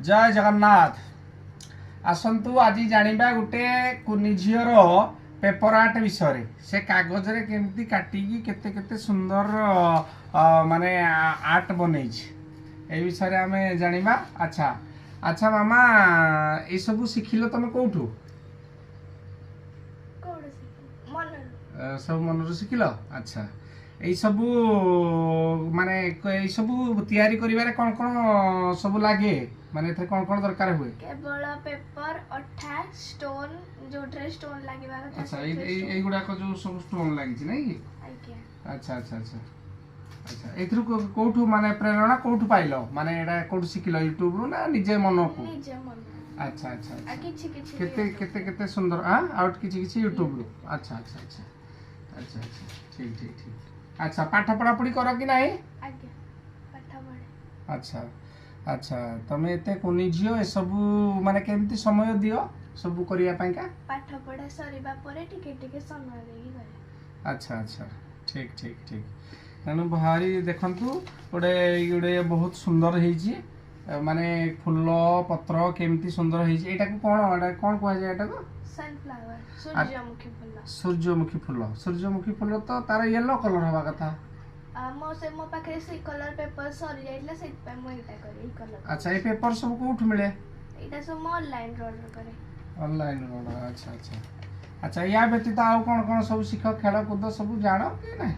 जय जगन्नाथ आसतु आज जानिबा गोटे कुनी झीर पेपर आर्ट विषय से कागज रे केमती काटिकी केते केते सुंदर माने आर्ट बनै ए विषय आमे जानिबा। अच्छा अच्छा मामा ए सब सिखिलो तमे कोठू सब मनरू शिखिल। अच्छा यही सब माने यही सब तैयारी करिवारे कौन कौन सब लागे माने थे कौन कौन दरकार हुए केवल पेपर अठा स्टोन जो ड्रेस स्टोन लागिबा କଥା। अच्छा एई गुडा को जो सब स्टोन लागि छी नै। आज्ञा अच्छा अच्छा अच्छा अच्छा एथरु कोठू माने प्रेरणा कोठू पाइलो माने एडा कोठू शिखिलो यूट्यूब रो ना निजे मन को निजे मन। अच्छा अच्छा आ किछि किछि केते केते केते सुंदर हां आउट किछि किछि यूट्यूब रो। अच्छा अच्छा अच्छा अच्छा अच्छा ठीक ठीक ठीक। अच्छा पाठ पढ़ा पढ़ी करो कि नहीं। आज्ञा पाठ पढ़े। अच्छा अच्छा तमे एते कोनी झियो ए सब माने केमती समय दियो सब करिया ପାଇଁ का पाठ पढ़ा सरीबा परे टिके टिके समय देई करे। अच्छा अच्छा ठीक ठीक ठीक तेणु भारी देखंतु गोटे गोटे बहुत सुंदर हेजी माने फूल पत्र केमती सुंदर हेजी एटा को कोन कहै जाय एटा को सनफ्लावर सूर्यमुखी फूल। सूर्यमुखी फूल तो तार येलो कलर हवा कथा मो पाखे से कलर पेपर सरी जाइला से पे मो एटा करे ई कलर। अच्छा ए पेपर सब कोठ मिले एटा सब मो ऑनलाइन ऑर्डर करे ऑनलाइन ऑर्डर। अच्छा अच्छा अच्छा या व्यतीत आउ कोन कोन सब शिख खेल कूद सब जानो कि ना।